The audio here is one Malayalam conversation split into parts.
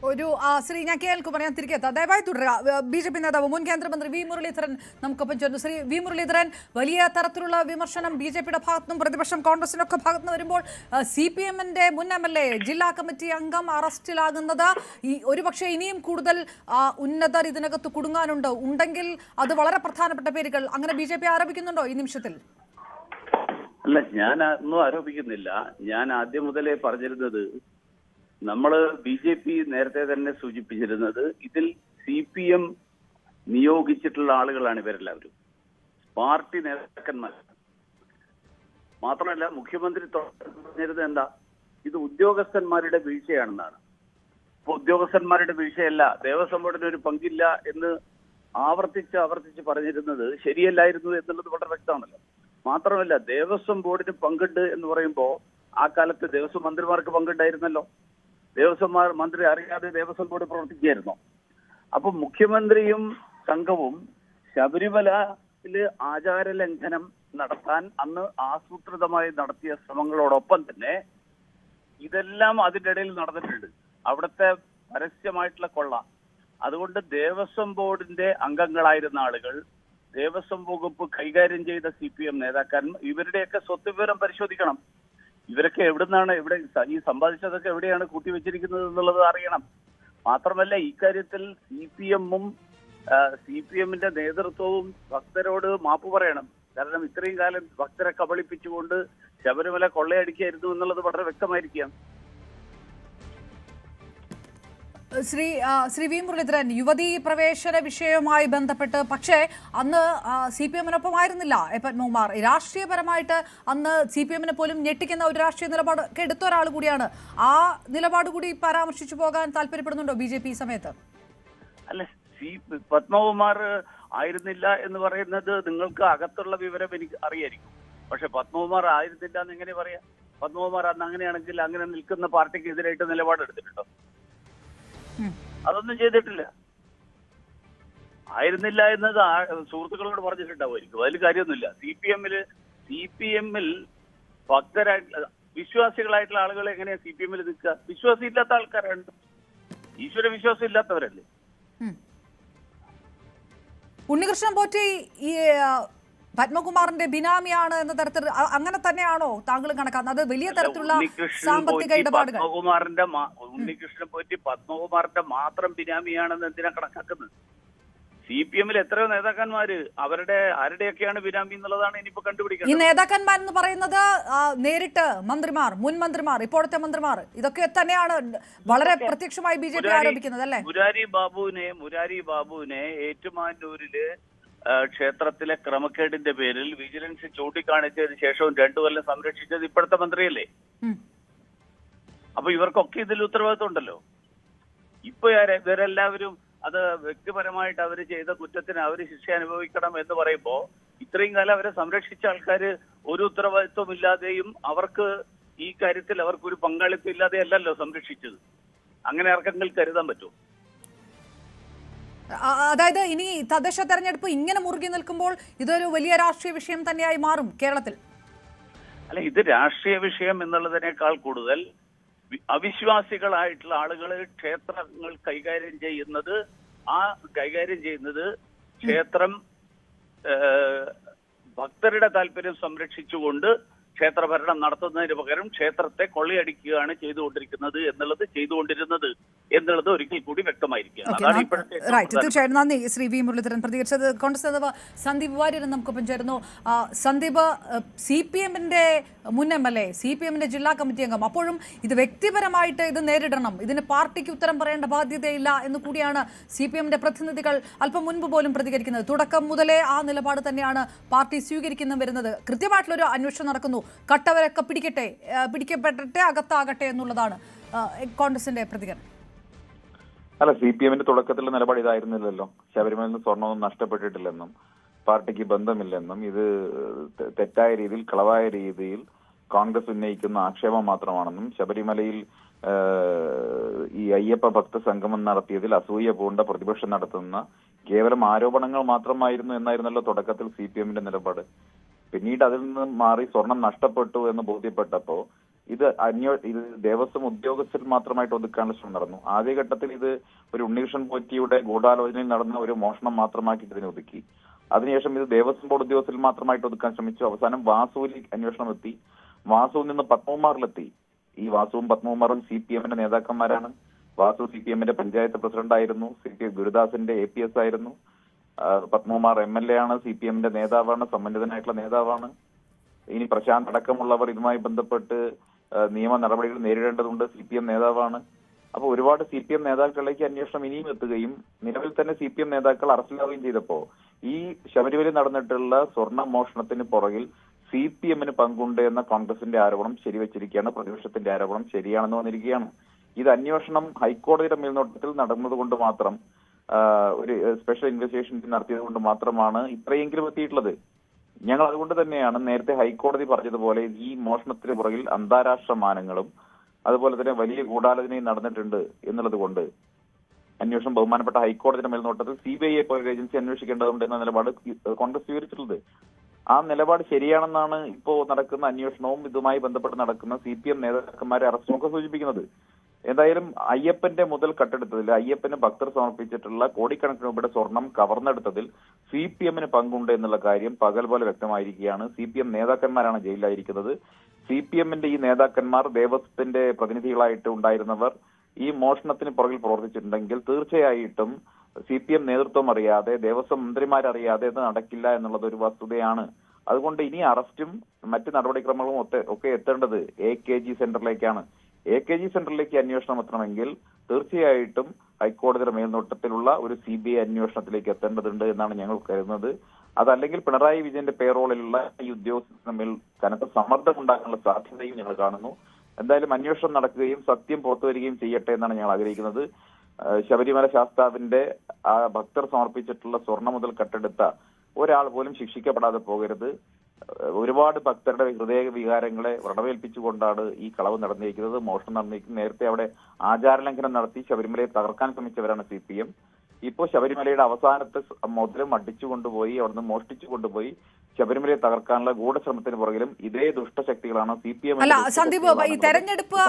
ഒരു ശ്രീ ഞാൻ കേൾക്കുമ്പോൾ ഞാൻ തിരികെ എത്താം. ദയവായി തുടരുക. ബി.ജെ.പി നേതാവ് മുൻ കേന്ദ്രമന്ത്രി വി മുരളീധരൻ നമുക്കൊപ്പം ചേർന്നു. ശ്രീ വി മുരളീധരൻ, വലിയ തരത്തിലുള്ള വിമർശനം ബി.ജെ.പിയുടെ ഭാഗത്തുനിന്നും പ്രതിപക്ഷം കോൺഗ്രസിന്റെ ഒക്കെ ഭാഗത്തുനിന്ന് വരുമ്പോൾ CPM-ന്റെ മുൻ MLA ജില്ലാ കമ്മിറ്റി അംഗം അറസ്റ്റിലാകുന്നത് ഒരുപക്ഷെ ഇനിയും കൂടുതൽ ഉന്നതർ ഇതിനകത്ത് ഉണ്ടെങ്കിൽ അത് വളരെ പ്രധാനപ്പെട്ട പേരുകൾ അങ്ങനെ ബി.ജെ.പി ആരോപിക്കുന്നുണ്ടോ ഈ നിമിഷത്തിൽ? അല്ല, ഞാൻ ഒന്നും ആരോപിക്കുന്നില്ല. ഞാൻ ആദ്യം മുതലേ പറഞ്ഞിരുന്നത്, നമ്മള് BJP നേരത്തെ തന്നെ സൂചിപ്പിച്ചിരുന്നത്, ഇതിൽ CPM നിയോഗിച്ചിട്ടുള്ള ആളുകളാണ് ഇവരെല്ലാവരും, പാർട്ടി നേതാക്കന്മാർ. മാത്രമല്ല മുഖ്യമന്ത്രി പറഞ്ഞിരുന്നത് എന്താ, ഇത് ഉദ്യോഗസ്ഥന്മാരുടെ വീഴ്ചയാണെന്നാണ്. അപ്പൊ ഉദ്യോഗസ്ഥന്മാരുടെ വീഴ്ചയല്ല, ദേവസ്വം ബോർഡിന് ഒരു പങ്കില്ല എന്ന് ആവർത്തിച്ച് പറഞ്ഞിരുന്നത് ശരിയല്ലായിരുന്നു എന്നുള്ളത് വളരെ വ്യക്തമാണല്ലോ. മാത്രമല്ല ദേവസ്വം ബോർഡിന് പങ്കുണ്ട് എന്ന് പറയുമ്പോൾ ആ കാലത്ത് ദേവസ്വം മന്ത്രിമാർക്ക് പങ്കുണ്ടായിരുന്നല്ലോ. ദേവസ്വം മന്ത്രി അറിയാതെ ദേവസ്വം ബോർഡ് പ്രവർത്തിക്കുകയായിരുന്നോ? അപ്പൊ മുഖ്യമന്ത്രിയും സംഘവും ശബരിമലയില് ആചാരലംഘനം നടത്താൻ അന്ന് ആസൂത്രിതമായി നടത്തിയ ശ്രമങ്ങളോടൊപ്പം തന്നെ ഇതെല്ലാം അതിന്റെ ഇടയിൽ നടന്നിട്ടുണ്ട്. അവിടുത്തെ പരസ്യമായിട്ടുള്ള കൊള്ള. അതുകൊണ്ട് ദേവസ്വം ബോർഡിന്റെ അംഗങ്ങളായിരുന്ന ആളുകൾ, ദേവസ്വം വകുപ്പ് കൈകാര്യം ചെയ്ത CPM നേതാക്കന്മാർ, ഇവരുടെയൊക്കെ സ്വത്ത് വിവരം പരിശോധിക്കണം. ഇവരൊക്കെ എവിടെ ഈ സമ്പാദിച്ചതൊക്കെ എവിടെയാണ് കൂട്ടിവെച്ചിരിക്കുന്നത് എന്നുള്ളത് അറിയണം. മാത്രമല്ല ഇക്കാര്യത്തിൽ CPM-ന്റെ നേതൃത്വവും ഭക്തരോട് മാപ്പ് പറയണം. കാരണം ഇത്രയും കാലം ഭക്തരെ കബളിപ്പിച്ചുകൊണ്ട് ശബരിമല കൊള്ളയടിക്കായിരുന്നു എന്നുള്ളത് വളരെ വ്യക്തമായിരിക്കാം. ശ്രീ വി മുരളീധരൻ, യുവതീ പ്രവേശന വിഷയവുമായി ബന്ധപ്പെട്ട് പക്ഷേ അന്ന് CPM-നൊപ്പമായിരുന്നില്ല പത്മകുമാർ. രാഷ്ട്രീയപരമായിട്ട് അന്ന് CPM-നെ പോലും ഞെട്ടിക്കുന്ന ഒരു രാഷ്ട്രീയ നിലപാട് എടുത്ത ഒരാൾ കൂടിയാണ്. ആ നിലപാട് കൂടി പരാമർശിച്ചു പോകാൻ താല്പര്യപ്പെടുന്നുണ്ടോ BJP ഈ സമയത്ത്? അല്ല, പത്മകുമാർ ആയിരുന്നില്ല എന്ന് പറയുന്നത് നിങ്ങൾക്ക് അകത്തുള്ള വിവരം എനിക്ക് അറിയായിരിക്കും. പക്ഷെ പത്മകുമാർ ആയിരുന്നില്ല എന്ന് എങ്ങനെ പറയാം? പത്മകുമാർ അന്ന് അങ്ങനെയാണെങ്കിൽ അങ്ങനെ നിൽക്കുന്ന പാർട്ടിക്ക് എതിരായിട്ട് നിലപാടെടുത്തിട്ടുണ്ടോ? അതൊന്നും ചെയ്തിട്ടില്ല. ആയിരുന്നില്ല എന്നത് സുഹൃത്തുക്കളോട് പറഞ്ഞിട്ടുണ്ടാവുമായിരിക്കും, അതിൽ കാര്യമൊന്നുമില്ല. CPM-ൽ ഭക്തരായിട്ടുള്ള വിശ്വാസികളായിട്ടുള്ള ആളുകൾ എങ്ങനെയാ CPM-ൽ നിൽക്കുക? വിശ്വാസം ഇല്ലാത്ത ആൾക്കാരാണ്, ഈശ്വര വിശ്വാസം ഇല്ലാത്തവരല്ലേ. ഉണ്ണികൃഷ്ണൻ പോറ്റി ഈ പത്മകുമാറിന്റെ ബിനാമിയാണ് എന്ന തരത്തിൽ അങ്ങനെ തന്നെയാണോ താങ്കൾ കണക്കാക്കുന്നത്? അത് വലിയ തരത്തിലുള്ള സാമ്പത്തിക ഇടപാടുകൾ. ഉണ്ണികൃഷ്ണൻ പോറ്റി പത്മകുമാറിന്റെ മാത്രം ബിനാമിയാണെന്ന് എന്തിനാ കണക്കാക്കുന്നത്? CPM-ൽ എത്രയോ നേതാക്കന്മാര് ആരുടെയൊക്കെയാണ് ബിനാമി എന്നുള്ളതാണ് ഇനിയിപ്പോ കണ്ടുപിടിക്കുന്നത്. ഈ നേതാക്കന്മാർ എന്ന് പറയുന്നത് നേരിട്ട് മന്ത്രിമാർ, മുൻ മന്ത്രിമാർ, ഇപ്പോഴത്തെ മന്ത്രിമാർ, ഇതൊക്കെ തന്നെയാണ് വളരെ പ്രത്യക്ഷമായി BJP ആരോപിക്കുന്നത് അല്ലേ? മുരാരി ബാബുവിനെ ഏറ്റുമാനൂരില് ക്ഷേത്രത്തിലെ ക്രമക്കേടിന്റെ പേരിൽ വിജിലൻസ് ചൂണ്ടിക്കാണിച്ചതിന് ശേഷവും 2 കൊല്ലം സംരക്ഷിച്ചത് ഇപ്പോഴത്തെ മന്ത്രിയല്ലേ? അപ്പൊ ഇവർക്കൊക്കെ ഇതിൽ ഉത്തരവാദിത്വം ഉണ്ടല്ലോ. ഇപ്പൊ ഇവരെല്ലാവരും അത് വ്യക്തിപരമായിട്ട് അവർ ചെയ്ത കുറ്റത്തിന് അവർ ശിക്ഷ അനുഭവിക്കണം എന്ന് പറയുമ്പോ ഇത്രയും കാലം അവരെ സംരക്ഷിച്ച ആൾക്കാര് ഒരു ഉത്തരവാദിത്വം ഇല്ലാതെയും അവർക്ക് ഈ കാര്യത്തിൽ അവർക്കൊരു പങ്കാളിത്തം ഇല്ലാതെ അല്ലല്ലോ സംരക്ഷിച്ചത്. അങ്ങനെ ആർക്കെങ്കിലും കരുതാൻ പറ്റുമോ? അതായത് ഇനി തദ്ദേശ തെരഞ്ഞെടുപ്പ് ഇങ്ങനെ മുറുകി നിൽക്കുമ്പോൾ ഇതൊരു വലിയ രാഷ്ട്രീയ വിഷയം തന്നെയായി മാറും കേരളത്തിൽ. അല്ല, ഇത് രാഷ്ട്രീയ വിഷയം എന്നുള്ളതിനേക്കാൾ കൂടുതൽ അവിശ്വാസികളായിട്ടുള്ള ആളുകൾ ക്ഷേത്രങ്ങൾ കൈകാര്യം ചെയ്യുന്നത് ക്ഷേത്രം ഭക്തരുടെ താല്പര്യം സംരക്ഷിച്ചുകൊണ്ട് ക്ഷേത്രഭരണം നടത്തുന്നതിന് പകരം ക്ഷേത്രത്തെ കൊള്ളയടിക്കുകയാണ് ചെയ്തുകൊണ്ടിരുന്നത് എന്നുള്ളത് ഒരിക്കൽ കൂടി വ്യക്തമായിരിക്കുകയാണ്. അതാണ് ഇപ്പോഴത്തെ. തീർച്ചയായും നന്ദി ശ്രീ വി മുരളീധരൻ പ്രതികരിച്ചത്. കോൺഗ്രസ് നേതാവ് സന്ദീപ് വാര്യരൻ നമുക്കൊപ്പം ചേരുന്നു. സന്ദീപ്, CPM-ന്റെ മുൻ MLA, CPM-ന്റെ ജില്ലാ കമ്മിറ്റി അംഗം, അപ്പോഴും ഇത് വ്യക്തിപരമായിട്ട് ഇത് നേരിടണം, ഇതിന് പാർട്ടിക്ക് ഉത്തരം പറയേണ്ട ബാധ്യതയില്ല എന്ന് കൂടിയാണ് CPM-ന്റെ പ്രതിനിധികൾ അല്പം മുൻപ് പോലും പ്രതികരിക്കുന്നത്. തുടക്കം മുതലേ ആ നിലപാട് തന്നെയാണ് പാർട്ടി സ്വീകരിക്കുന്നു വരുന്നത്. കൃത്യമായിട്ടുള്ളൊരു അന്വേഷണം നടക്കുന്നു, കട്ടവരൊക്കെ പിടിക്കപ്പെട്ടിട്ടേ അകത്താകട്ടെ എന്നുള്ളതാണ് കോൺഗ്രസിന്റെ പ്രതികരണം. അല്ല, CPM-ന്റെ തുടക്കത്തിലുള്ള നിലപാട് ഇതായിരുന്നില്ലല്ലോ. ശബരിമലയിൽ നിന്ന് സ്വർണ്ണമൊന്നും നഷ്ടപ്പെട്ടിട്ടില്ലെന്നും പാർട്ടിക്ക് ബന്ധമില്ലെന്നും ഇത് തെറ്റായ രീതിയിൽ, കളവായ രീതിയിൽ കോൺഗ്രസ് ഉന്നയിക്കുന്ന ആക്ഷേപം മാത്രമാണെന്നും ശബരിമലയിൽ ഈ അയ്യപ്പ ഭക്ത സംഗമം നടത്തിയതിൽ അസൂയ പൂണ്ട പ്രതിപക്ഷം നടത്തുന്ന കേവലം ആരോപണങ്ങൾ മാത്രമായിരുന്നു എന്നായിരുന്നല്ലോ തുടക്കത്തിൽ CPM-ന്റെ നിലപാട്. പിന്നീട് അതിൽ നിന്ന് മാറി സ്വർണം നഷ്ടപ്പെട്ടു എന്ന് ബോധ്യപ്പെട്ടപ്പോ ഇത് ദേവസ്വം ഉദ്യോഗസ്ഥർ മാത്രമായിട്ട് ഒതുക്കാനുള്ള ശ്രമം നടന്നു. ആദ്യഘട്ടത്തിൽ ഇത് ഒരു ഉണ്ണികൃഷ്ണൻ പോറ്റിയുടെ ഗൂഢാലോചനയിൽ നടന്ന ഒരു മോഷണം മാത്രമാക്കി ഇതിനെ ഒതുക്കി. അതിനുശേഷം ഇത് ദേവസ്വം ബോർഡ് ഉദ്യോഗസ്ഥരിൽ മാത്രമായിട്ട് ഒതുക്കാൻ ശ്രമിച്ചു. അവസാനം വാസുവിൽ അന്വേഷണം എത്തി. വാസുവിൽ നിന്ന് പത്മകുമാറിലെത്തി. ഈ വാസുവും പത്മകുമാറും CPM-ന്റെ നേതാക്കന്മാരാണ്. വാസു CPM-ന്റെ പഞ്ചായത്ത് പ്രസിഡന്റായിരുന്നു. ഗുരുദാസിന്റെ APS ആയിരുന്നു. പത്മകുമാർ MLA ആണ്. CPM-ന്റെ നേതാവാണ്. സമ്മന്നിതനായിട്ടുള്ള നേതാവാണ്. ഇനി പ്രശാന്ത് അടക്കമുള്ളവർ ഇതുമായി ബന്ധപ്പെട്ട് നിയമ നടപടികൾ നേരിടേണ്ടതുണ്ട്. CPM നേതാവാണ്. അപ്പൊ ഒരുപാട് CPM നേതാക്കളിലേക്ക് അന്വേഷണം ഇനിയും എത്തുകയും നിലവിൽ തന്നെ CPM നേതാക്കൾ അറസ്റ്റിലാവുകയും ചെയ്തപ്പോ ഈ ശബരിമല നടന്നിട്ടുള്ള സ്വർണ്ണ മോഷണത്തിന് പുറകിൽ CPM-ന് പങ്കുണ്ട് എന്ന കോൺഗ്രസിന്റെ ആരോപണം ശരിവെച്ചിരിക്കുകയാണ്. പ്രതിപക്ഷത്തിന്റെ ആരോപണം ശരിയാണെന്ന് വന്നിരിക്കുകയാണ്. ഇത് അന്വേഷണം ഹൈക്കോടതിയുടെ മേൽനോട്ടത്തിൽ നടന്നതുകൊണ്ട് മാത്രം ഒരു സ്പെഷ്യൽ ഇൻവെസ്റ്റിഗേഷൻ നടത്തിയത് കൊണ്ട് മാത്രമാണ് ഇത്രയെങ്കിലും എത്തിയിട്ടുള്ളത്. ഞങ്ങൾ അതുകൊണ്ട് തന്നെയാണ് നേരത്തെ ഹൈക്കോടതി പറഞ്ഞതുപോലെ ഈ മോഷണത്തിന് പുറകിൽ അന്താരാഷ്ട്ര മാനങ്ങളും അതുപോലെ തന്നെ വലിയ ഗൂഢാലോചനയും നടന്നിട്ടുണ്ട് എന്നുള്ളത് കൊണ്ട് അന്വേഷണം ബഹുമാനപ്പെട്ട ഹൈക്കോടതിയുടെ മേൽനോട്ടത്തിൽ CBI പോലെ ഏജൻസി അന്വേഷിക്കേണ്ടതുണ്ട് എന്ന നിലപാട് കോൺഗ്രസ് സ്വീകരിച്ചിട്ടുള്ളത്. ആ നിലപാട് ശരിയാണെന്നാണ് ഇപ്പോ നടക്കുന്ന അന്വേഷണവും ഇതുമായി ബന്ധപ്പെട്ട് നടക്കുന്ന CPM നേതാക്കന്മാരെ അറസ്റ്റുമൊക്കെ സൂചിപ്പിക്കുന്നത്. എന്തായാലും അയ്യപ്പന്റെ മുതൽ കട്ടെടുത്തതിൽ അയ്യപ്പന് ഭക്തർ സമർപ്പിച്ചിട്ടുള്ള കോടിക്കണക്കിന് രൂപയുടെ സ്വർണം കവർന്നെടുത്തതിൽ CPM-ന് പങ്കുണ്ട് എന്നുള്ള കാര്യം പകൽ പോലെ വ്യക്തമായിരിക്കുകയാണ്. CPM നേതാക്കന്മാരാണ് ജയിലിലായിരിക്കുന്നത്. CPM-ന്റെ ഈ നേതാക്കന്മാർ ദേവസ്വത്തിന്റെ പ്രതിനിധികളായിട്ട് ഉണ്ടായിരുന്നവർ ഈ മോഷണത്തിന് പുറകിൽ പ്രവർത്തിച്ചിട്ടുണ്ടെങ്കിൽ തീർച്ചയായിട്ടും CPM നേതൃത്വം അറിയാതെ ദേവസ്വം മന്ത്രിമാരറിയാതെ ഇത് നടക്കില്ല എന്നുള്ളത് ഒരു വസ്തുതയാണ്. അതുകൊണ്ട് ഇനി അറസ്റ്റും മറ്റ് നടപടിക്രമങ്ങളും ഒക്കെ എത്തേണ്ടത് AKG സെന്ററിലേക്കാണ്. AKG സെന്ററിലേക്ക് അന്വേഷണം എത്തണമെങ്കിൽ തീർച്ചയായിട്ടും ഹൈക്കോടതിയുടെ മേൽനോട്ടത്തിലുള്ള ഒരു CBI അന്വേഷണത്തിലേക്ക് എത്തേണ്ടതുണ്ട് എന്നാണ് ഞങ്ങൾ കരുതുന്നത്. അതല്ലെങ്കിൽ പിണറായി വിജയന്റെ പേറോളിലുള്ള ഈ ഉദ്യോഗസ്ഥർ തമ്മിൽ കനത്ത സമ്മർദ്ദം ഉണ്ടാക്കാനുള്ള സാധ്യതയും ഞങ്ങൾ കാണുന്നു. എന്തായാലും അന്വേഷണം നടക്കുകയും സത്യം പുറത്തുവരികയും ചെയ്യട്ടെ എന്നാണ് ഞങ്ങൾ ആഗ്രഹിക്കുന്നത്. ശബരിമല ശാസ്താവിന്റെ ആ ഭക്തർ സമർപ്പിച്ചിട്ടുള്ള സ്വർണ്ണ മുതൽ കട്ടെടുത്ത ഒരാൾ പോലും ശിക്ഷിക്കപ്പെടാതെ പോകരുത്. ഒരുപാട് ഭക്തരുടെ ഹൃദയ വികാരങ്ങളെ വ്രണവേൽപ്പിച്ചുകൊണ്ടാണ് ഈ കളവ് നടന്നിരിക്കുന്നത്, മോഷണം നടന്നിരിക്കുന്നത്. നേരത്തെ അവിടെ ആചാരലംഘനം നടത്തി ശബരിമലയെ തകർക്കാൻ ശ്രമിച്ചവരാണ് CPM. ഇപ്പോ ശബരിമലയുടെ അവസാനത്തെ മുതലും അടിച്ചുകൊണ്ടുപോയി അവിടുന്ന് മോഷ്ടിച്ചു കൊണ്ടുപോയി ശബരിമലയെ തകർക്കാനുള്ള ഗൂഢശ്രമത്തിന് പുറകിലും ഇതേ ദുഷ്ടശക്തികളാണ് CPM. അല്ല സന്ദീപ്, ഈ തെരഞ്ഞെടുപ്പ്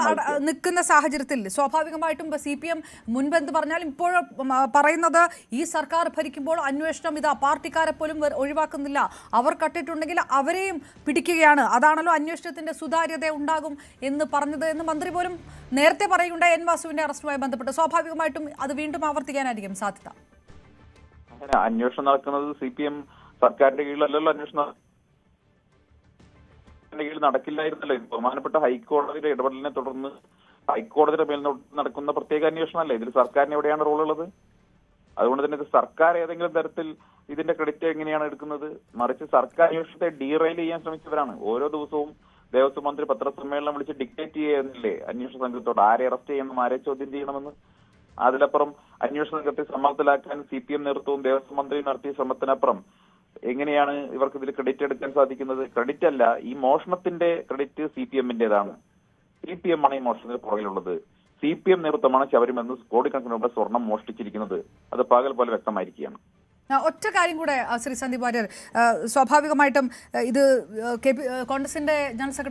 നിൽക്കുന്ന സാഹചര്യത്തിൽ സ്വാഭാവികമായിട്ടും CPM മുൻപെന്ത് പറഞ്ഞാലും ഇപ്പോഴും പറയുന്നത് ഈ സർക്കാർ ഭരിക്കുമ്പോൾ അന്വേഷണം ഇതാ പാർട്ടിക്കാരെ പോലും ഒഴിവാക്കുന്നില്ല, അവർ കട്ടിട്ടുണ്ടെങ്കിൽ അവരെയും പിടിക്കുകയാണ്, അതാണല്ലോ അന്വേഷണത്തിന്റെ സുതാര്യത ഉണ്ടാകും എന്ന് പറഞ്ഞത് എന്ന് മന്ത്രി പോലും നേരത്തെ പറയുകയുണ്ടായി. N. വാസുവിന്റെ അറസ്റ്റുമായി ബന്ധപ്പെട്ട് സ്വാഭാവികമായിട്ടും അത് വീണ്ടും ആവർത്തിക്കാനായിരിക്കും സാധ്യത. അങ്ങനെ അന്വേഷണം നടക്കുന്നത് CPM സർക്കാരിന്റെ കീഴിലല്ലല്ലോ. അന്വേഷണം കീഴിൽ നടക്കില്ലായിരുന്നല്ലോ. ബഹുമാനപ്പെട്ട ഹൈക്കോടതിയുടെ ഇടപെടലിനെ തുടർന്ന് ഹൈക്കോടതിയുടെ മേൽനോട്ടത്തിൽ നടക്കുന്ന പ്രത്യേക അന്വേഷണമല്ലേ. ഇതിൽ സർക്കാരിന് എവിടെയാണ് റോളുള്ളത്? അതുകൊണ്ട് തന്നെ ഇത് സർക്കാർ ഏതെങ്കിലും തരത്തിൽ ഇതിന്റെ ക്രെഡിറ്റ് എങ്ങനെയാണ് എടുക്കുന്നത്? മറിച്ച് സർക്കാർ അന്വേഷണത്തെ ഡീറെയിൽ ചെയ്യാൻ ശ്രമിച്ചവരാണ്. ഓരോ ദിവസവും ദേവസ്വം മന്ത്രി പത്രസമ്മേളനം വിളിച്ച് ഡിക്റ്റേറ്റ് ചെയ്യുന്നില്ലേ അന്വേഷണ സംഘത്തോട് ആരെ അറസ്റ്റ് ചെയ്യണം, ആരെ ചോദ്യം ചെയ്യണമെന്ന്. അതിലപ്പുറം അന്വേഷണ സംഘത്തെ സമ്മർദ്ദത്തിലാക്കാൻ CPM നേതൃത്വവും ദേവസ്വം മന്ത്രിയും നടത്തിയ ശ്രമത്തിനപ്പുറം എങ്ങനെയാണ് ഇവർക്ക് ഇതിൽ ക്രെഡിറ്റ് എടുക്കാൻ സാധിക്കുന്നത്? ക്രെഡിറ്റ് അല്ല, ഈ മോഷണത്തിന്റെ ക്രെഡിറ്റ് CPM-ന്റേതാണ്. CPM ആണ് ഈ മോഷണത്തിന് പുറകിലുള്ളത്. CPM നേതൃത്വമാണ് ശബരിമല കോടിക്കണക്കിന് രൂപ സ്വർണം മോഷ്ടിച്ചിരിക്കുന്നത്. അത് പകൽ പോലെ വ്യക്തമായിരിക്കുകയാണ്. ഒറ്റ കാര്യം കൂടെ ശ്രീ സന്ദീപ് വാര്യർ, സ്വാഭാവികമായിട്ടും ഇത് കോൺഗ്രസിന്റെ ജനറൽ സെക്രട്ടറി